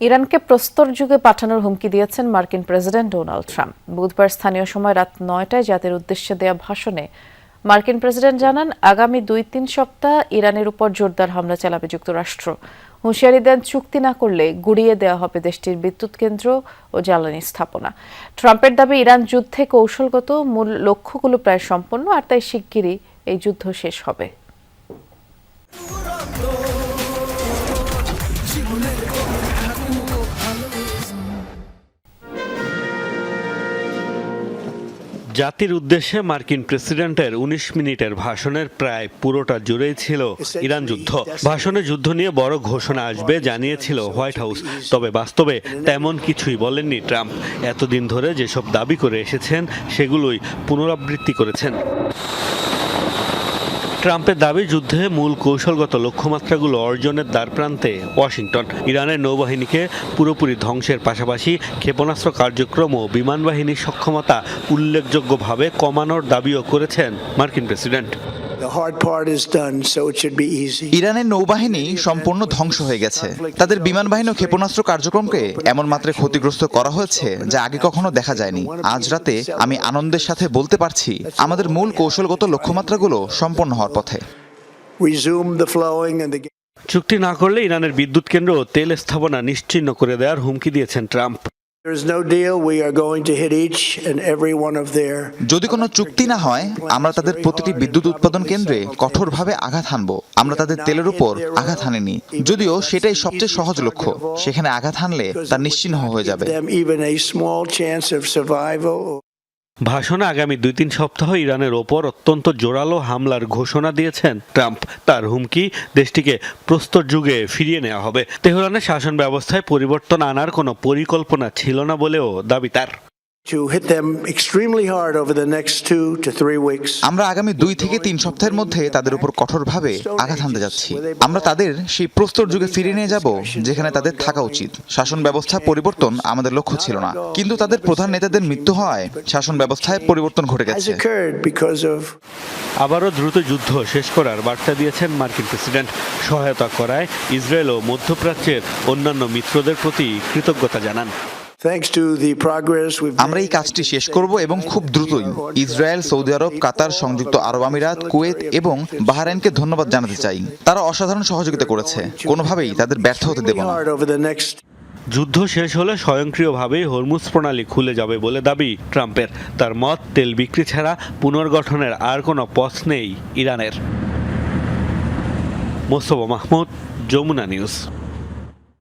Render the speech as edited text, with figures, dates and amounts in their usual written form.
ইরানকে প্রস্তর যুগে পাঠানোর হুমকি দিয়েছেন মার্কিন প্রেসিডেন্ট ডোনাল্ড ট্রাম্প। বুধবার স্থানীয় সময় রাত ৯টায় জাতির উদ্দেশ্যে দেয়া ভাষণে মার্কিন প্রেসিডেন্ট জানান, আগামী ২-৩ সপ্তাহ ইরানের উপর জোরদার হামলা চালাবে যুক্তরাষ্ট্র। হুঁশিয়ারি দেন, চুক্তি না করলে গুড়িয়ে দেওয়া হবে দেশটির বিদ্যুৎ কেন্দ্র ও জ্বালানি স্থাপনা। ট্রাম্পের দাবি, ইরান যুদ্ধে কৌশলগত মূল লক্ষ্যগুলো প্রায় সম্পন্ন, আর তাই শিগগিরই এই যুদ্ধ শেষ হবে। জাতির উদ্দেশ্যে মার্কিন প্রেসিডেন্টের ১৯ মিনিটের ভাষণের প্রায় পুরোটা জুড়েই ছিল ইরান যুদ্ধ। ভাষণে যুদ্ধ নিয়ে বড় ঘোষণা আসবে জানিয়েছিল হোয়াইট হাউস, তবে বাস্তবে তেমন কিছুই বলেননি ট্রাম্প। এতদিন ধরে যেসব দাবি করে এসেছেন সেগুলোই পুনরাবৃত্তি করেছেন। ট্রাম্পের দাবি, যুদ্ধে মূল কৌশলগত লক্ষ্যমাত্রাগুলো অর্জনের দ্বারপ্রান্তে ওয়াশিংটন। ইরানের নৌবাহিনীকে পুরোপুরি ধ্বংসের পাশাপাশি ক্ষেপণাস্ত্র কার্যক্রম ও বিমান বাহিনীর সক্ষমতা উল্লেখযোগ্যভাবে কমানোর দাবিও করেছেন মার্কিন প্রেসিডেন্ট। ইরানের নৌবাহিনী সম্পূর্ণ ধ্বংস হয়ে গেছে। তাদের বিমান বাহিনী ও ক্ষেপণাস্ত্র কার্যক্রমকে এমন মাত্রায় ক্ষতিগ্রস্ত করা হয়েছে যা আগে কখনো দেখা যায়নি। আজ রাতে আমি আনন্দের সাথে বলতে পারছি, আমাদের মূল কৌশলগত লক্ষ্যমাত্রাগুলো সম্পন্ন হওয়ার পথে। চুক্তি না করলে ইরানের বিদ্যুৎ কেন্দ্র ও তেল স্থাপনা নিশ্চিহ্ন করে দেওয়ার হুমকি দিয়েছেন ট্রাম্প। যদি কোনো চুক্তি না হয়, আমরা তাদের প্রতিটি বিদ্যুৎ উৎপাদন কেন্দ্রে কঠোরভাবে আঘাত হানব। আমরা তাদের তেলের উপর আঘাত হানিনি, যদিও সেটাই সবচেয়ে সহজ লক্ষ্য। সেখানে আঘাত হানলে তা নিশ্চিহ্ন হয়ে যাবে। ভাষণে আগামী ২-৩ সপ্তাহ ইরানের ওপর অত্যন্ত জোরালো হামলার ঘোষণা দিয়েছেন ট্রাম্প। তার হুমকি, দেশটিকে প্রস্তর যুগে ফিরিয়ে নেওয়া হবে। তেহরানের শাসন ব্যবস্থায় পরিবর্তন আনার কোনো পরিকল্পনা ছিল না বলেও দাবি তার। আমরা আগামী ২ থেকে ৩ সপ্তাহের মধ্যে তাদের উপর কঠোরভাবে আঘাত হানতে যাচ্ছি। আমরা তাদের সেই প্রস্তর যুগে ফিরিয়ে নিয়ে যাব যেখানে তাদের থাকা উচিত। শাসন ব্যবস্থা পরিবর্তন আমাদের লক্ষ্য ছিল না, কিন্তু তাদের প্রধান নেতাদের মৃত্যু হওয়ায় শাসন ব্যবস্থায় পরিবর্তন ঘটে গেছে। আবারও দ্রুত যুদ্ধ শেষ করার বার্তা দিয়েছেন মার্কিন প্রেসিডেন্ট। সহায়তা করায় ইসরায়েল ও মধ্যপ্রাচ্যের অন্যান্য মিত্রদের প্রতি কৃতজ্ঞতা জানান। আমরা এই কাজটি শেষ করব এবং খুব দ্রুতই। ইসরায়েল, সৌদি আরব, কাতার, সংযুক্ত আরব আমিরাত, কুয়েত এবং বাহরাইনকে ধন্যবাদ জানাতে চাই। তারা অসাধারণ সহযোগিতা করেছে। কোনোভাবেই তাদের ব্যর্থ হতে দেব না। যুদ্ধ শেষ হলে স্বয়ংক্রিয়ভাবেই হরমুজ প্রণালী খুলে যাবে বলে দাবি ট্রাম্পের। তার মত, তেল বিক্রি ছাড়া পুনর্গঠনের আর কোনো পথ নেই ইরানের। মোস্তফা মাহমুদ, যমুনা নিউজ।